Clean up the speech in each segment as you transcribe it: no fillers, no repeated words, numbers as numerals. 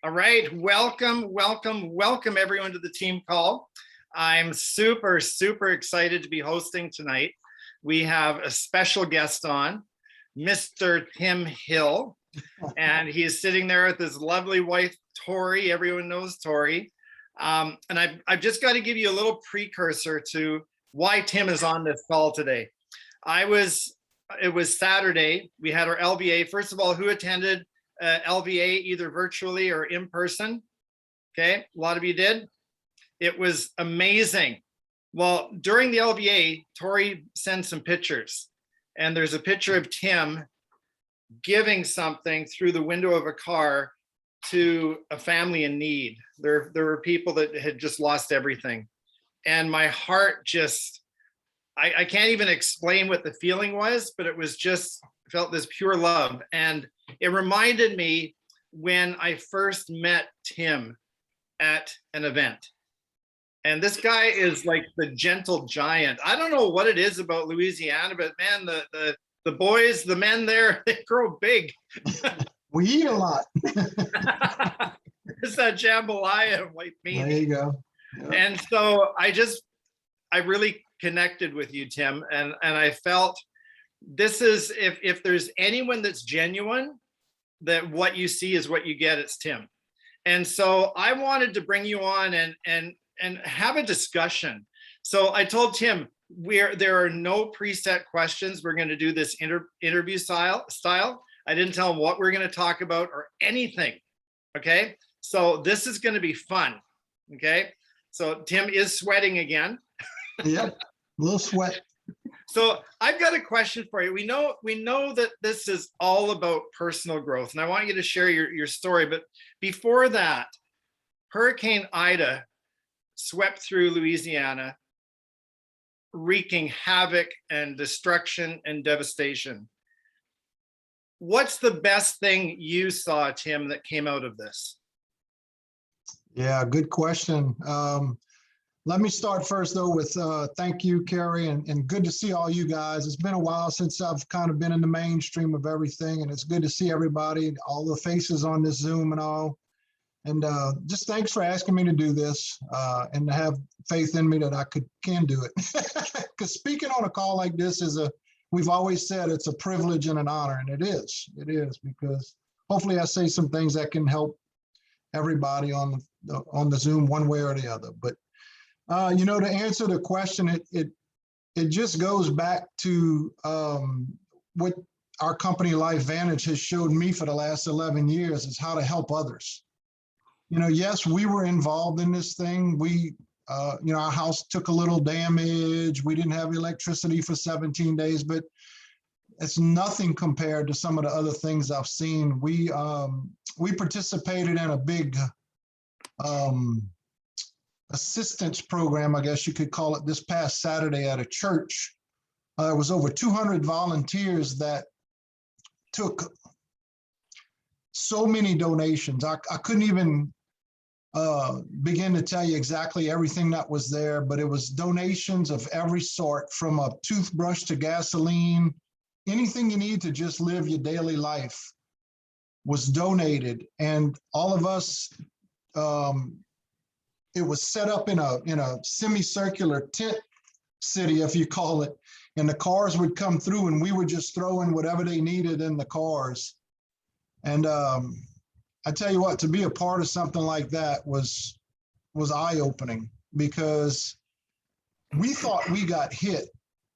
All right, welcome everyone to the team call. I'm super excited to be hosting tonight. We have a special guest on, Mr. Tim Hill, and he is sitting there with his lovely wife, Tori. Everyone knows Tori. And I've just got to give you a little precursor to why Tim is on this call today. It was Saturday. We had our LVA. First of all, who attended LVA either virtually or in person? Okay, a lot of you did. It was amazing. Well, during the LVA, Tori sent some pictures, and there's a picture of Tim giving something through the window of a car to a family in need. There were people that had just lost everything, and my heart just, I can't even explain what the feeling was, but it was just, felt this pure love. And it reminded me when I first met Tim at an event. And this guy is like the gentle giant. I don't know what it is about Louisiana, but man, the boys, the men there, they grow big. We eat a lot. It's that jambalaya of white meat. There you go. Yep. And so I really connected with you, Tim. And I felt this is, if there's anyone that's genuine, that what you see is what you get, it's Tim. And so I wanted to bring you on and have a discussion. So I told Tim, there are no preset questions. We're going to do this interview style. I didn't tell him what we're going to talk about or anything. Okay. So this is going to be fun. Okay. So Tim is sweating again. Yep. A little sweat. So I've got a question for you. We know that this is all about personal growth, and I want you to share your story. But before that, Hurricane Ida swept through Louisiana, wreaking havoc and destruction and devastation. What's the best thing you saw, Tim, that came out of this? Yeah, good question. Let me start first, though, with thank you, Carrie, and good to see all you guys. It's been a while since I've kind of been in the mainstream of everything, and it's good to see everybody, all the faces on this Zoom and all. And just thanks for asking me to do this and to have faith in me that I can do it. Because speaking on a call like this we've always said it's a privilege and an honor, and it is because hopefully I say some things that can help everybody on the Zoom one way or the other. But to answer the question, it just goes back to what our company LifeVantage has showed me for the last 11 years is how to help others. Yes, we were involved in this thing. Our house took a little damage. We didn't have electricity for 17 days, but it's nothing compared to some of the other things I've seen. We participated in a big assistance program, I guess you could call it, this past Saturday at a church. It was over 200 volunteers that took so many donations. I couldn't even begin to tell you exactly everything that was there, but it was donations of every sort, from a toothbrush to gasoline, anything you need to just live your daily life was donated. And all of us, it was set up in a semicircular tent city, if you call it, and the cars would come through and we would just throw in whatever they needed in the cars. And I tell you what, to be a part of something like that was eye-opening, because we thought we got hit.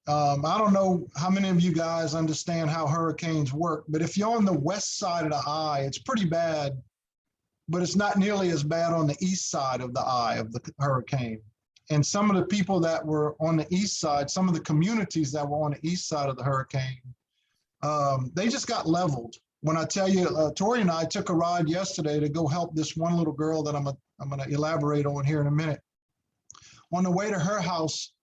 I don't know how many of you guys understand how hurricanes work, but if you're on the west side of the eye, it's pretty bad. But it's not nearly as bad on the east side of the eye of the hurricane. And some of the people that were on the east side, some of the communities that were on the east side of the hurricane, they just got leveled. When I tell you, Tori and I took a ride yesterday to go help this one little girl that I'm going to elaborate on here in a minute. On the way to her house,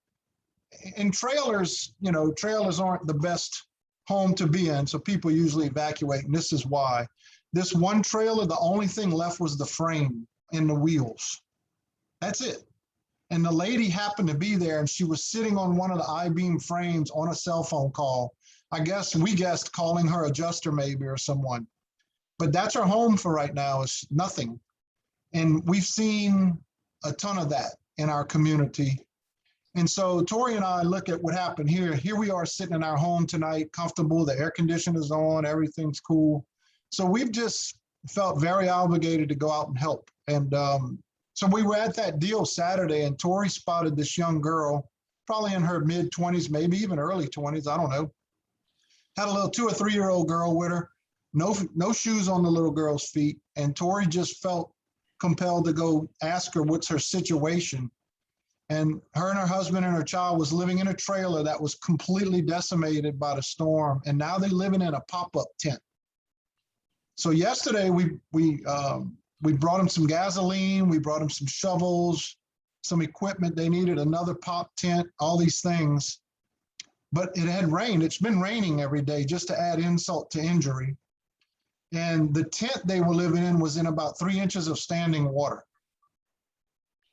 in trailers, trailers aren't the best home to be in, so people usually evacuate, and this is why. This one trailer, the only thing left was the frame and the wheels. That's it. And the lady happened to be there, and she was sitting on one of the I-beam frames on a cell phone call. We guessed calling her adjuster maybe or someone. But that's her home for right now, is nothing. And we've seen a ton of that in our community. And so Tori and I look at what happened here. Here we are sitting in our home tonight, comfortable, the air conditioner's on, everything's cool. So we've just felt very obligated to go out and help. And so we were at that deal Saturday, and Tori spotted this young girl, probably in her mid 20s, maybe even early 20s, I don't know. Had a little 2 or 3 year old girl with her, no shoes on the little girl's feet. And Tori just felt compelled to go ask her what's her situation. And her husband and her child was living in a trailer that was completely decimated by the storm. And now they're living in a pop-up tent. So yesterday we brought them some gasoline, we brought them some shovels, some equipment they needed, another pop tent, all these things. But it had rained. It's been raining every day, just to add insult to injury. And the tent they were living in was in about 3 inches of standing water.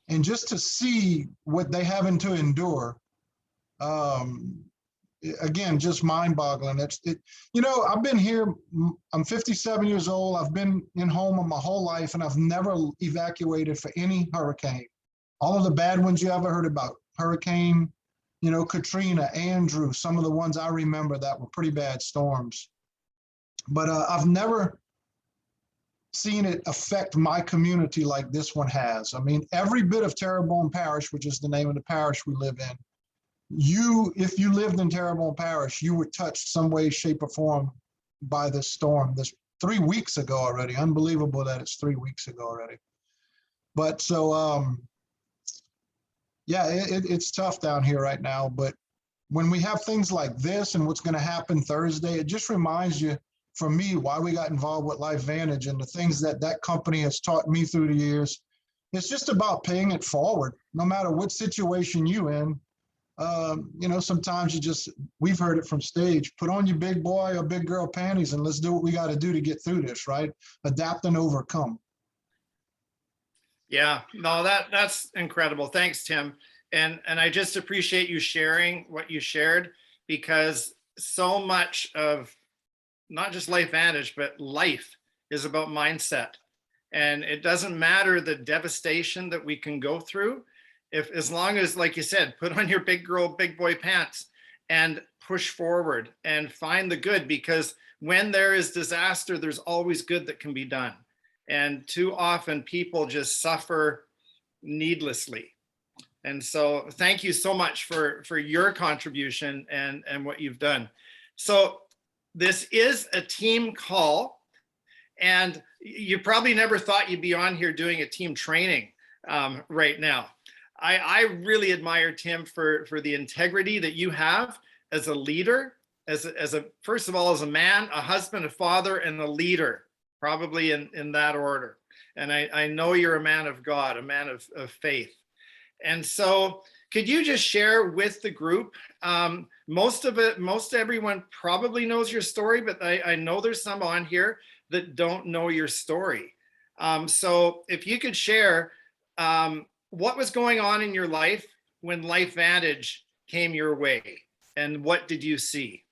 And just to see what they having to endure, again, just mind-boggling. I've been here, I'm 57 years old. I've been in Houma my whole life, and I've never evacuated for any hurricane. All of the bad ones you ever heard about, Hurricane, Katrina, Andrew, some of the ones I remember that were pretty bad storms. But I've never seen it affect my community like this one has. I mean, every bit of Terrebonne Parish, which is the name of the parish we live in, if you lived in Terrebonne Parish, you were touched some way, shape, or form by this storm. This 3 weeks ago already. Unbelievable that it's 3 weeks ago already. But so, yeah, it's tough down here right now. But when we have things like this and what's going to happen Thursday, it just reminds you, for me, why we got involved with LifeVantage and the things that company has taught me through the years. It's just about paying it forward, no matter what situation you in. Sometimes we've heard it from stage, put on your big boy or big girl panties and let's do what we got to do to get through this, right? Adapt and overcome. Yeah, no, that's incredible. Thanks, Tim. And I just appreciate you sharing what you shared, because so much of not just LifeVantage, but life is about mindset. And it doesn't matter the devastation that we can go through, as long as, like you said, put on your big girl, big boy pants and push forward and find the good, because when there is disaster, there's always good that can be done. And too often people just suffer needlessly. And so thank you so much for your contribution and what you've done. So this is a team call, and you probably never thought you'd be on here doing a team training right now. I really admire Tim for the integrity that you have as a leader, as a first of all, as a man, a husband, a father, and a leader, probably in that order. And I know you're a man of God, a man of faith. And so could you just share with the group, most everyone probably knows your story, but I know there's some on here that don't know your story. So if you could share what was going on in your life when LifeVantage came your way, and what did you see?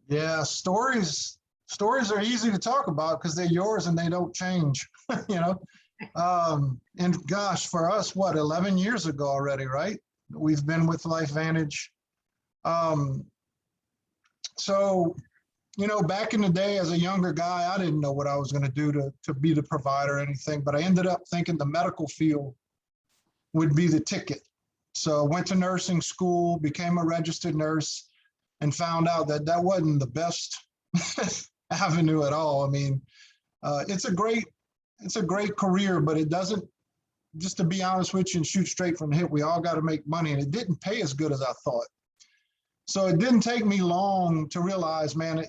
Yeah, stories are easy to talk about because they're yours and they don't change, and gosh, for us, 11 years ago already, right? We've been with LifeVantage. So, back in the day as a younger guy, I didn't know what I was going to do to be the provider or anything, but I ended up thinking the medical field would be the ticket. So I went to nursing school, became a registered nurse, and found out that wasn't the best avenue at all. I mean, it's a great career, but it doesn't, just to be honest with you and shoot straight from the hip, we all got to make money, and it didn't pay as good as I thought. So it didn't take me long to realize, man,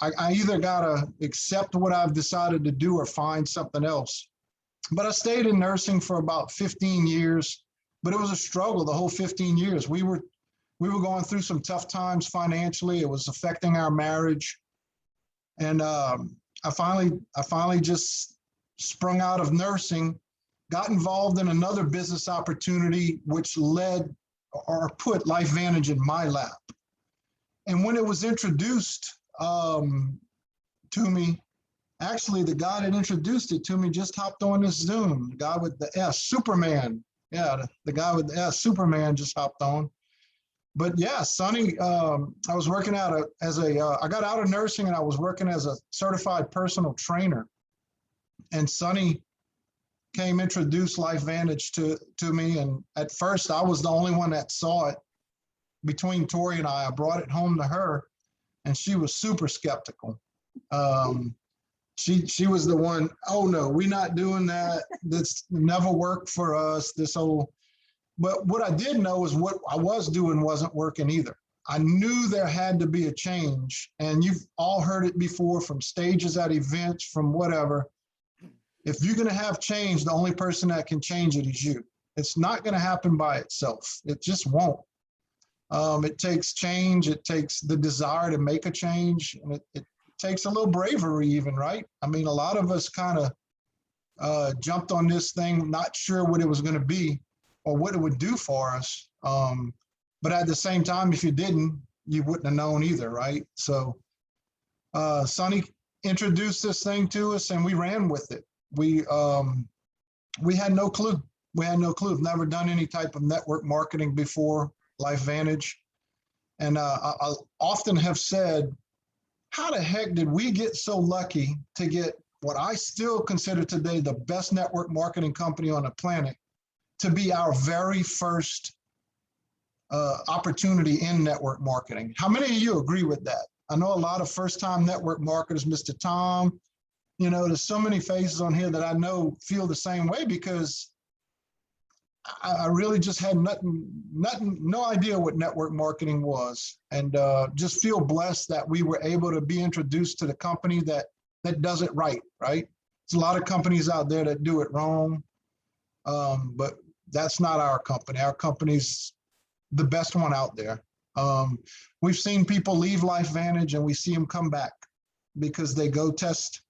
I either got to accept what I've decided to do or find something else. But I stayed in nursing for about 15 years, but it was a struggle the whole 15 years. We were going through some tough times financially. It was affecting our marriage. And I finally just sprung out of nursing, got involved in another business opportunity, which led or put LifeVantage in my lap. And when it was introduced to me, Actually, the guy that introduced it to me just hopped on this Zoom. The guy with the S, Superman. Yeah, the guy with the S, Superman, just hopped on. But yeah, Sonny, I was working I got out of nursing and I was working as a certified personal trainer. And Sonny came introduced LifeVantage to me. And at first I was the only one that saw it. Between Tori and I brought it home to her and she was super skeptical. She was the one, oh no, we're not doing that. This never worked for us, this whole, but what I did know is what I was doing wasn't working either. I knew there had to be a change, and you've all heard it before from stages at events, from whatever. If you're gonna have change, the only person that can change it is you. It's not gonna happen by itself. It just won't. It takes change, it takes the desire to make a change, and it takes a little bravery even, right? I mean, a lot of us kind of jumped on this thing, not sure what it was going to be or what it would do for us. But at the same time, if you didn't, you wouldn't have known either, right? So Sonny introduced this thing to us and we ran with it. We had no clue. We had no clue. We've never done any type of network marketing before LifeVantage. And I often have said, how the heck did we get so lucky to get what I still consider today the best network marketing company on the planet to be our very first opportunity in network marketing? How many of you agree with that? I know a lot of first-time network marketers, Mr. Tom, you know, there's so many faces on here that I know feel the same way because I really just had no idea what network marketing was, and just feel blessed that we were able to be introduced to the company that does it right, right? There's a lot of companies out there that do it wrong, but that's not our company. Our company's the best one out there. We've seen people leave LifeVantage and we see them come back because they go test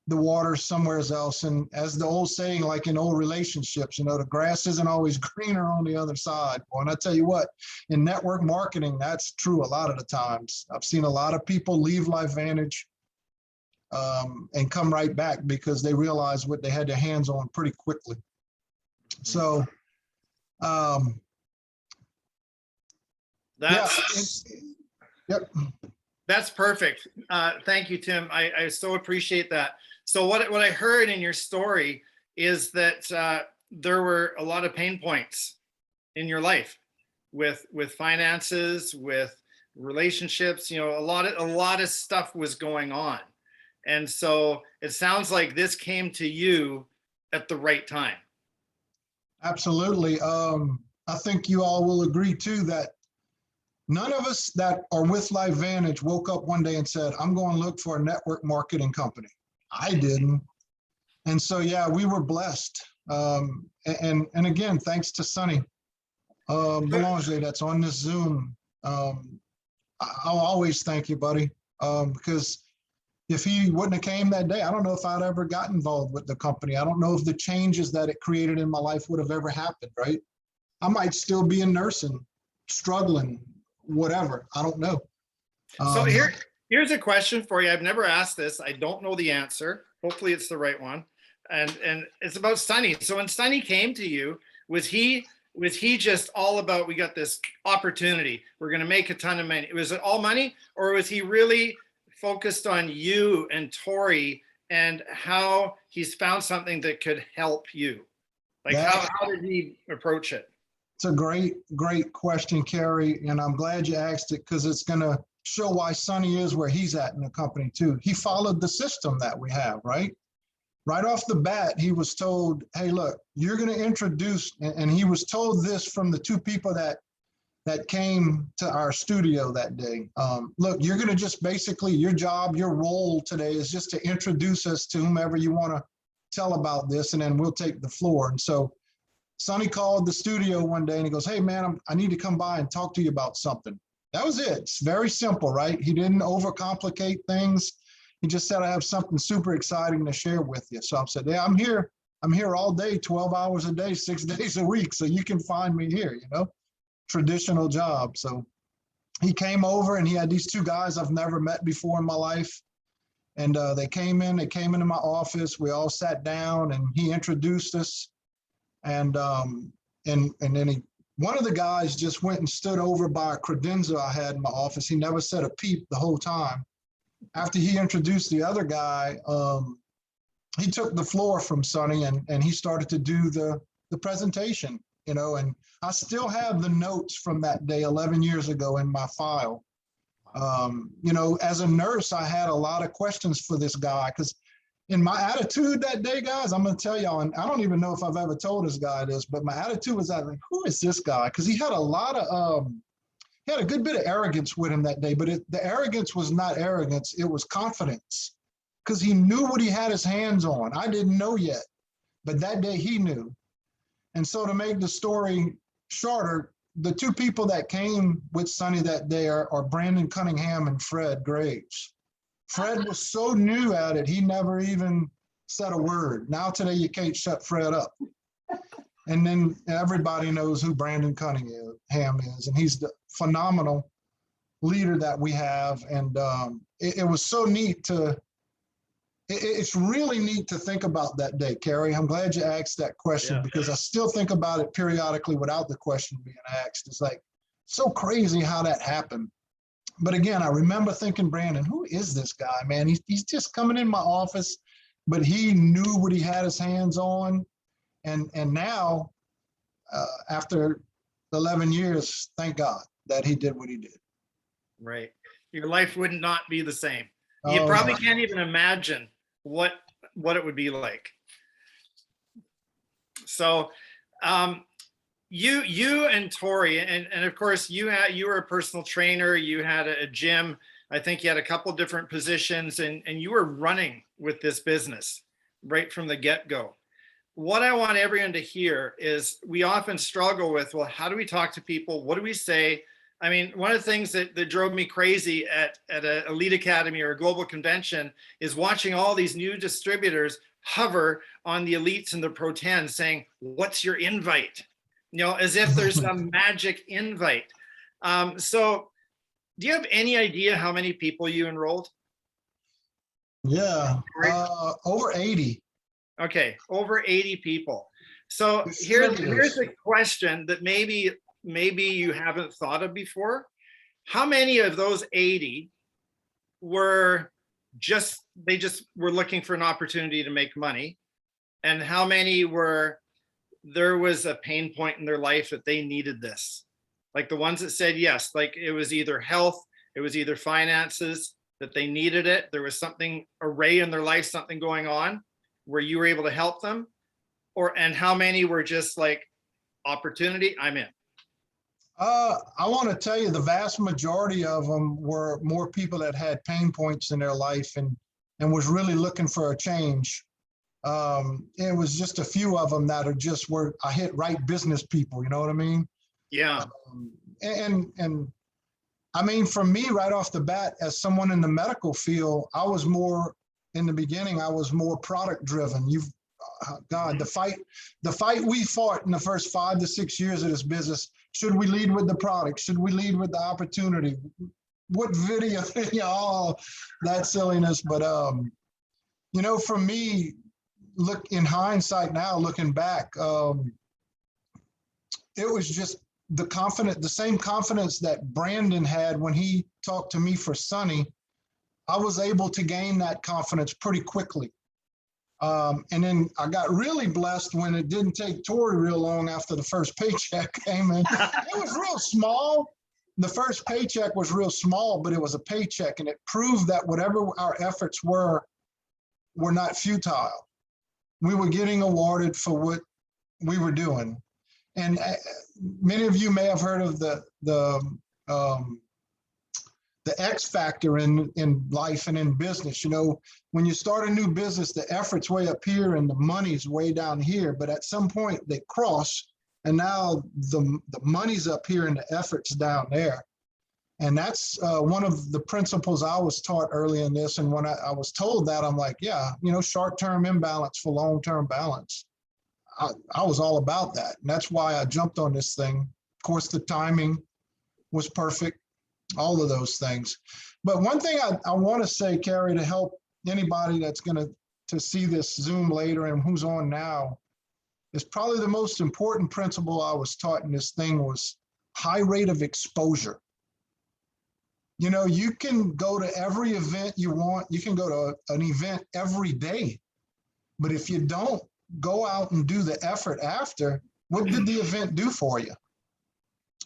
the water somewhere else. And as the old saying, like in old relationships, you know, the grass isn't always greener on the other side. Well, and I tell you what, in network marketing, that's true a lot of the times. I've seen a lot of people leave LifeVantage and come right back because they realized what they had their hands on pretty quickly. So, yep. That's perfect. Thank you, Tim. I so appreciate that. So what I heard in your story is that there were a lot of pain points in your life with finances, with relationships, you know, a lot of stuff was going on. And so it sounds like this came to you at the right time. Absolutely. I think you all will agree too that none of us that are with LifeVantage woke up one day and said, I'm going to look for a network marketing company. I didn't. And so, yeah, we were blessed. And again, thanks to Sonny Belanger that's on this Zoom. I'll always thank you, buddy, because if he wouldn't have came that day, I don't know if I'd ever got involved with the company. I don't know if the changes that it created in my life would have ever happened, right? I might still be in nursing, struggling, whatever. I don't know. So here's a question for you. I've never asked this. I don't know the answer. Hopefully it's the right one. And it's about Sonny. So when Sonny came to you, was he just all about, we got this opportunity, we're going to make a ton of money? Was it all money, or was he really focused on you and Tori and how he's found something that could help you? Like how did he approach it? It's a great question, Kerry. And I'm glad you asked it because it's going to show why Sonny is where he's at in the company too. He followed the system that we have, right? Right off the bat, he was told, hey, look, you're going to introduce, and he was told this from the two people that came to our studio that day. Look, you're going to just basically, your job, your role today is just to introduce us to whomever you want to tell about this, and then we'll take the floor. And so Sonny called the studio one day and he goes, hey man, I need to come by and talk to you about something. That was it. It's very simple, right? He didn't overcomplicate things. He just said, I have something super exciting to share with you. So I said, yeah, I'm here all day, 12 hours a day, 6 days a week. So you can find me here, you know, traditional job. So he came over and he had these two guys I've never met before in my life. And they came into my office. We all sat down and he introduced us. And then one of the guys just went and stood over by a credenza I had in my office. He never said a peep the whole time. After he introduced the other guy, he took the floor from Sonny and he started to do the presentation, and I still have the notes from that day 11 years ago in my file. As a nurse, I had a lot of questions for this guy because in my attitude that day, guys, I'm going to tell y'all, and I don't even know if I've ever told this guy this, but my attitude was that, like, who is this guy? Because he had he had a good bit of arrogance with him that day, but the arrogance was not arrogance. It was confidence because he knew what he had his hands on. I didn't know yet, but that day he knew. And so to make the story shorter, the two people that came with Sonny that day are Brandon Cunningham and Fred Graves. Fred was so new at it, he never even said a word. Now today you can't shut Fred up. And then everybody knows who Brandon Cunningham is, and he's the phenomenal leader that we have. And it was so neat it's really neat to think about that day, Kerry. I'm glad you asked that question because I still think about it periodically without the question being asked. It's like so crazy how that happened. But again, I remember thinking, Brandon, who is this guy, man? He's just coming in my office, but he knew what he had his hands on. And now, after 11 years, thank God that he did what he did. Right. Your life would not be the same. You probably can't even imagine what it would be like. So you and Tori, and of course you were a personal trainer, you had a gym. I think you had a couple different positions and you were running with this business right from the get-go. What I want everyone to hear is we often struggle with, well, how do we talk to people? What do we say? I mean, one of the things that drove me crazy at an Elite Academy or a global convention is watching all these new distributors hover on the elites and the Pro 10 saying, what's your invite? As if there's some magic invite. So do you have any idea how many people you enrolled? Yeah, over 80. Okay, over 80 people. So here's a question that maybe you haven't thought of before. How many of those 80 were they just were looking for an opportunity to make money? And how many there was a pain point in their life that they needed this? Like the ones that said yes, like it was either health, it was either finances, that they needed it. There was something array in their life, something going on where you were able to help them, and how many were just like opportunity, I'm in? I want to tell you the vast majority of them were more people that had pain points in their life and was really looking for a change. It was just a few of them that I hit right business people, you know what I mean? Yeah. And I mean, for me, right off the bat, as someone in the medical field, in the beginning, I was more product driven. The fight we fought in the first 5 to 6 years of this business. Should we lead with the product? Should we lead with the opportunity? What video? All that silliness. But for me, look in hindsight now, looking back, it was just the same confidence that Brandon had when he talked to me for Sonny. I was able to gain that confidence pretty quickly. And then I got really blessed when it didn't take Tori real long after the first paycheck came in. It was real small. The first paycheck was real small, but it was a paycheck, and it proved that whatever our efforts were not futile. We were getting awarded for what we were doing. And many of you may have heard of the X factor in life and in business. When you start a new business, the effort's way up here and the money's way down here. But at some point they cross, and now the money's up here and the effort's down there. And that's one of the principles I was taught early in this. And when I was told that, I'm like, yeah, short-term imbalance for long-term balance. I was all about that. And that's why I jumped on this thing. Of course, the timing was perfect, all of those things. But one thing I want to say, Kerry, to help, anybody that's going to see this Zoom later and who's on now, is probably the most important principle I was taught in this thing was high rate of exposure. You know, you can go to every event you want. You can go to an event every day. But if you don't go out and do the effort after, what did the event do for you?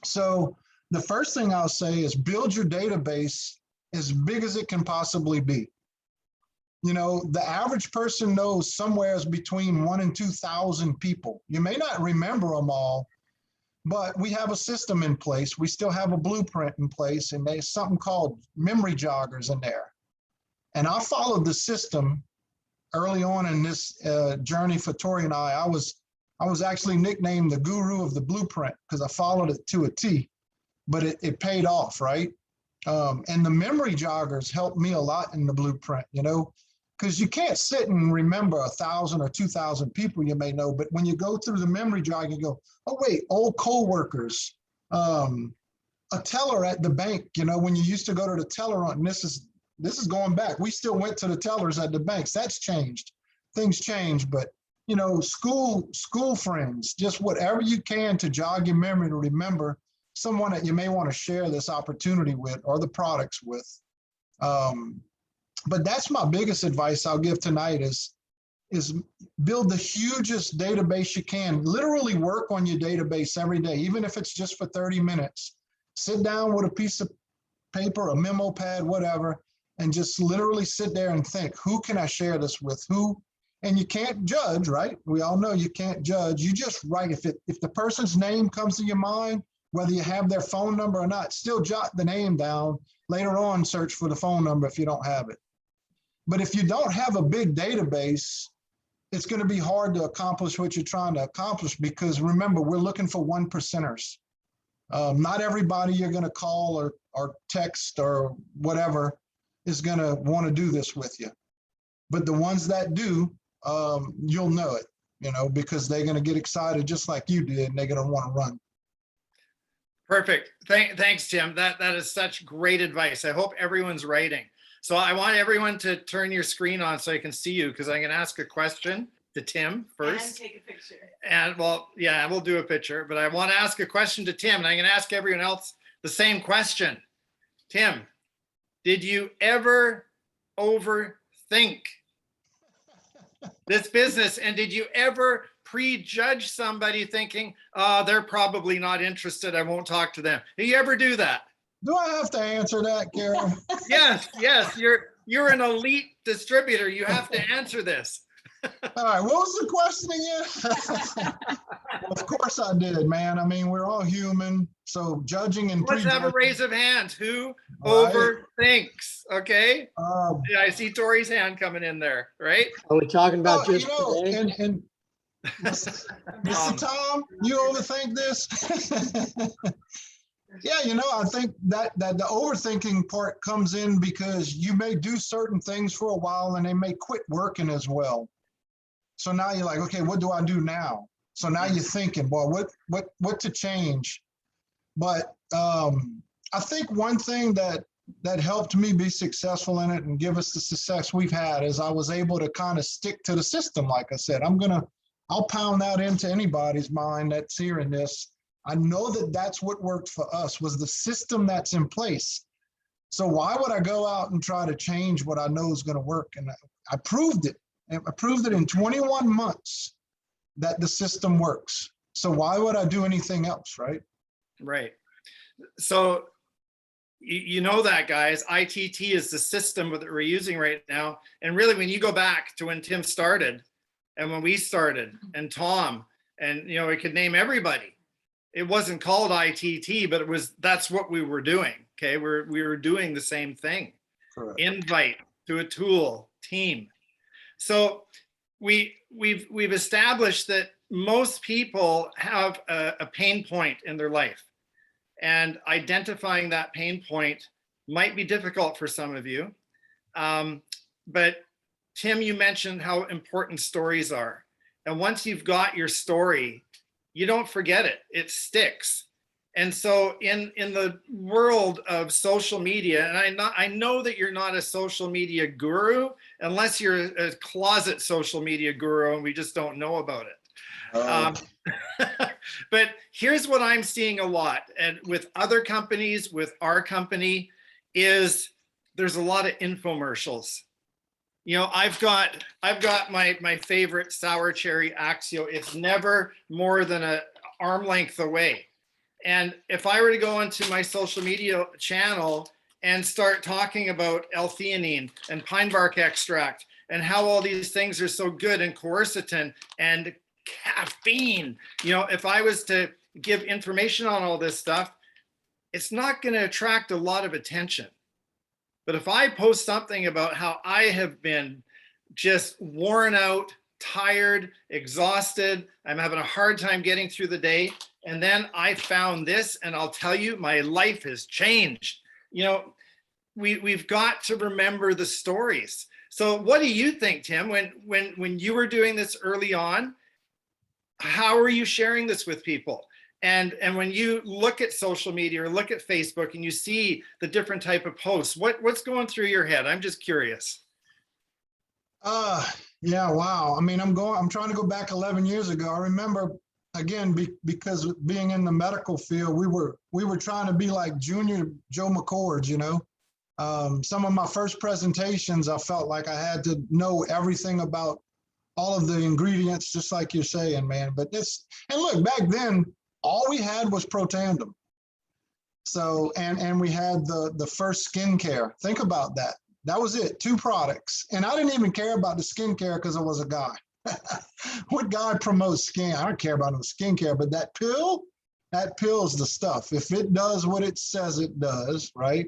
So the first thing I'll say is build your database as big as it can possibly be. You know, the average person knows somewhere between 1,000 and 2,000 people. You may not remember them all, but we have a system in place. We still have a blueprint in place, and there's something called memory joggers in there. And I followed the system early on in this journey for Tori and I. I was actually nicknamed the guru of the blueprint because I followed it to a T, but it paid off, right? And the memory joggers helped me a lot in the blueprint, you know, because you can't sit and remember 1,000 or 2,000 people you may know, but when you go through the memory jog, you go, oh wait, old co-workers, a teller at the bank, you know, when you used to go to the teller, and this is going back. We still went to the tellers at the banks. That's changed. Things change, but you know, school friends, just whatever you can to jog your memory to remember someone that you may want to share this opportunity with or the products with. But that's my biggest advice I'll give tonight is build the hugest database you can. Literally work on your database every day, even if it's just for 30 minutes. Sit down with a piece of paper, a memo pad, whatever, and just literally sit there and think, who can I share this with? Who? And you can't judge, right? We all know you can't judge. You just write. If the person's name comes to your mind, whether you have their phone number or not, still jot the name down. Later on, search for the phone number if you don't have it. But if you don't have a big database, it's going to be hard to accomplish what you're trying to accomplish, because remember, we're looking for 1%ers. Not everybody you're going to call or text or whatever is going to want to do this with you. But the ones that do, you'll know it, you know, because they're going to get excited just like you did, and they're going to want to run. Perfect. Thanks, Tim. That is such great advice. I hope everyone's writing. So I want everyone to turn your screen on so I can see you, because I'm going to ask a question to Tim first. And take a picture. And well, yeah, we'll do a picture, but I want to ask a question to Tim, and I'm going to ask everyone else the same question. Tim, did you ever overthink this business? And did you ever prejudge somebody thinking, oh, they're probably not interested, I won't talk to them? Did you ever do that? Do I have to answer that, Karen? Yes, you're an elite distributor. You have to answer this. All right, what was the question again? Of course I did, man. I mean, we're all human, so judging and Let's have a raise of hands. Who overthinks? Okay. Yeah, I see Tori's hand coming in there, right? Are we talking about just today? And Mr. Tom, you overthink this? Yeah, you know, I think that the overthinking part comes in because you may do certain things for a while and they may quit working as well. So now you're like, okay, what do I do now? So now you're thinking, well, what to change? But I think one thing that helped me be successful in it and give us the success we've had is I was able to kind of stick to the system. Like I said, I'll pound that into anybody's mind that's hearing this. I know that that's what worked for us, was the system that's in place. So why would I go out and try to change what I know is going to work? And I proved it. I proved it in 21 months that the system works. So why would I do anything else, right? Right. So you know that, guys, ITT is the system that we're using right now. And really, when you go back to when Tim started and when we started and Tom, and you know, we could name everybody. It wasn't called ITT, but that's what we were doing. Okay, we were doing the same thing. Correct. Invite to a tool, team. So we've established that most people have a pain point in their life, and identifying that pain point might be difficult for some of you. But Tim, you mentioned how important stories are, and once you've got your story, you don't forget it. It sticks. And so in the world of social media, and I know that you're not a social media guru unless you're a closet social media guru and we just don't know about it. Oh. But here's what I'm seeing a lot, and with other companies, with our company, is there's a lot of infomercials. You know, I've got my favorite sour cherry Axio. It's never more than an arm length away. And if I were to go into my social media channel and start talking about L-theanine and pine bark extract and how all these things are so good, and quercetin and caffeine, you know, if I was to give information on all this stuff, it's not going to attract a lot of attention. But if I post something about how I have been just worn out, tired, exhausted, I'm having a hard time getting through the day, and then I found this, and I'll tell you, my life has changed. You know, we've got to remember the stories. So what do you think, Tim, when you were doing this early on, how are you sharing this with people? And when you look at social media or look at Facebook and you see the different type of posts, what's going through your head? I'm just curious. Yeah, wow. I mean, I'm trying to go back 11 years ago. I remember, again, because being in the medical field, we were trying to be like junior Joe McCord, you know. Some of my first presentations, I felt like I had to know everything about all of the ingredients, just like you're saying, man. But and look, back then, all we had was Protandim. So, and we had the first skincare. Think about that. That was it, 2 products. And I didn't even care about the skincare because I was a guy. What guy promotes skin? I don't care about the skincare, but that pill's the stuff. If it does what it says it does, right?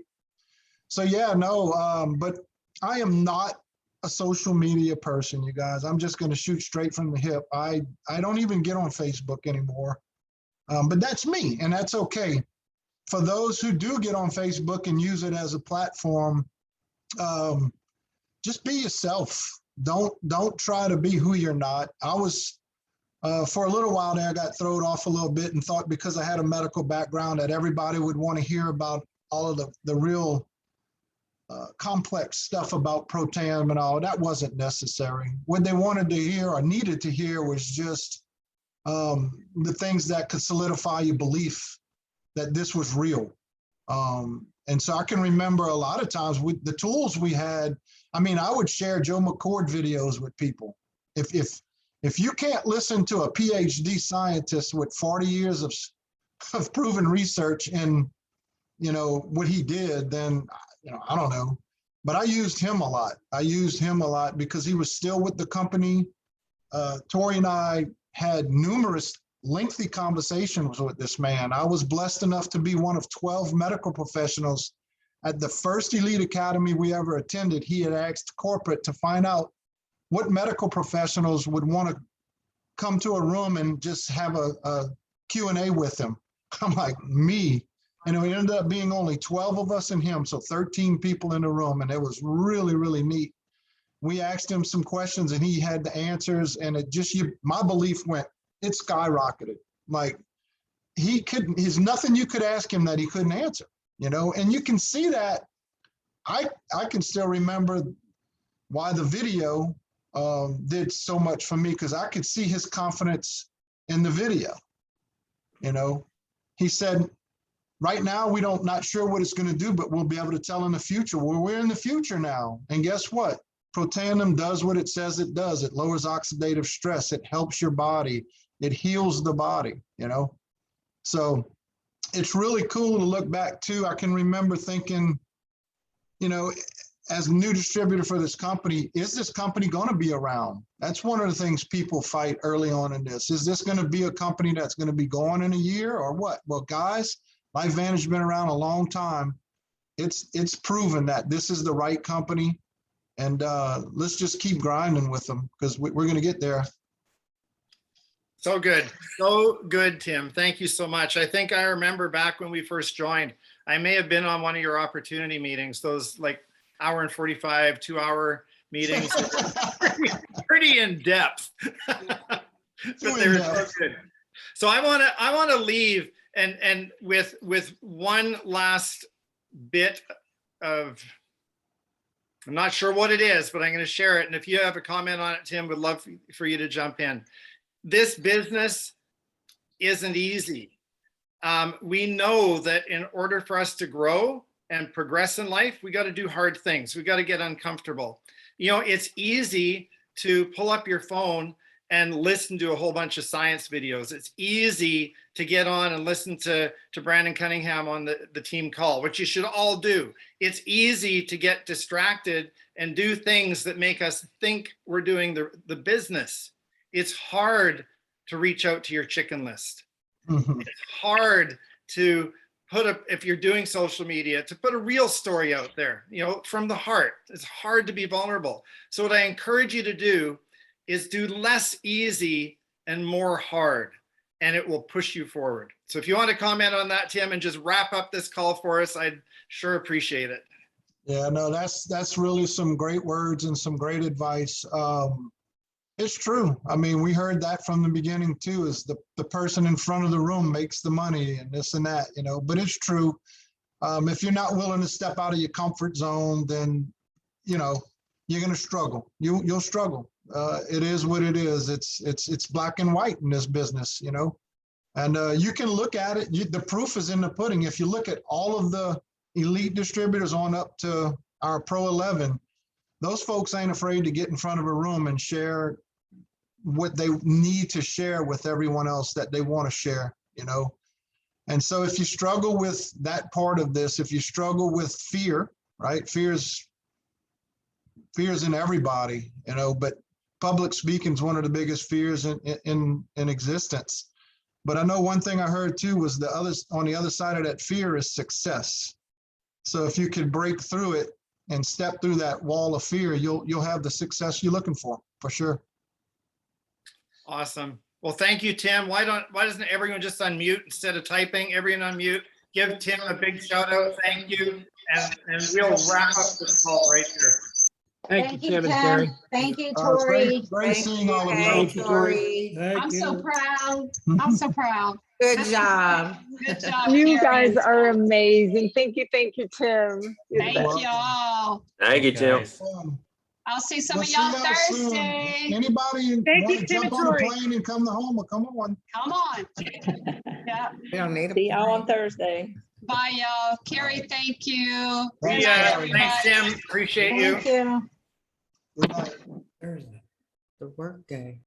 So yeah, no, but I am not a social media person, you guys. I'm just going to shoot straight from the hip. I don't even get on Facebook anymore. But that's me, and that's okay. For those who do get on Facebook and use it as a platform, just be yourself. Don't try to be who you're not. I was, for a little while there, I got thrown off a little bit and thought because I had a medical background that everybody would want to hear about all of the real complex stuff about Protandim and all. That wasn't necessary. What they wanted to hear or needed to hear was just the things that could solidify your belief that this was real. And so I can remember a lot of times with the tools we had. I mean, I would share Joe McCord videos with people. If you can't listen to a PhD scientist with 40 years of proven research in, you know, what he did, then, you know, I don't know. But I used him a lot. I used him a lot because he was still with the company. Tori and I had numerous lengthy conversations with this man. I was blessed enough to be one of 12 medical professionals at the first Elite Academy we ever attended. He had asked corporate to find out what medical professionals would want to come to a room and just have a Q&A with him. I'm like, me. And it ended up being only 12 of us and him, so 13 people in the room, and it was really, really neat. We asked him some questions and he had the answers, and it just, my belief went, it skyrocketed. Like there's nothing you could ask him that he couldn't answer, you know? And you can see that. I can still remember why the video did so much for me, because I could see his confidence in the video. You know, he said, right now, not sure what it's going to do, but we'll be able to tell in the future. Well, we're in the future now. And guess what? Protandim does what it says it does. It lowers oxidative stress. It helps your body. It heals the body, you know? So it's really cool to look back to. I can remember thinking, you know, as a new distributor for this company, is this company going to be around? That's one of the things people fight early on in this. Is this going to be a company that's going to be gone in a year or what? Well, guys, LifeVantage has been around a long time. It's proven that this is the right company. And let's just keep grinding with them, because we're going to get there. So good. So good, Tim. Thank you so much. I think I remember back when we first joined, I may have been on one of your opportunity meetings, those like hour and 45, 2-hour meetings. pretty in depth. But they're so good. So I want to leave And with one last bit of, I'm not sure what it is, but I'm going to share it. And if you have a comment on it, Tim, would love for you to jump in. This business isn't easy. We know that in order for us to grow and progress in life, we got to do hard things. We got to get uncomfortable. You know, it's easy to pull up your phone and listen to a whole bunch of science videos. It's easy to get on and listen to Brandon Cunningham on the team call, which you should all do. It's easy to get distracted and do things that make us think we're doing the business. It's hard to reach out to your chicken list. It's hard to if you're doing social media, to put a real story out there, you know, from the heart. It's hard to be vulnerable. So what I encourage you to do is do less easy and more hard, and it will push you forward. So if you want to comment on that, Tim, and just wrap up this call for us, I'd sure appreciate it. Yeah, no, that's really some great words and some great advice. It's true. I mean, we heard that from the beginning too, is the person in front of the room makes the money and this and that, you know, but it's true. If you're not willing to step out of your comfort zone, then, you know, you're going to struggle. You'll struggle. It is what it is. It's black and white in this business, you know, and you can look at it. The proof is in the pudding. If you look at all of the elite distributors on up to our Pro 11, those folks ain't afraid to get in front of a room and share what they need to share with everyone else that they want to share, you know? And so if you struggle with that part of this, if you struggle with fear, right? Fear's in everybody, you know, but public speaking is one of the biggest fears in existence. But I know one thing I heard too was on the other side of that fear is success. So if you could break through it and step through that wall of fear, you'll have the success you're looking for sure. Awesome. Well, thank you, Tim. Why doesn't everyone just unmute instead of typing? Everyone unmute. Give Tim a big shout out. Thank you. And we'll wrap up this call right here. Thank you, Tim and Terry. Thank you, Tori. Great seeing all of you. Thank you, Tori. I'm so proud. I'm so proud. Good job. Good job. You Karen. guys are amazing. Thank you, Tim. Thank you all. Thank you, Tim. I'll see some We'll of see y'all y'all soon. Thursday. Anybody Thank want you, to jump Tim on a and Tori. plane and come to home? Come on. Come on. Yeah. We don't need See y'all on a. Thursday. Bye, y'all. Carrie, thank you. Thanks, Yeah, Terry. thanks, Tim. Appreciate you. Thank you. Good night. Thursday, the work day.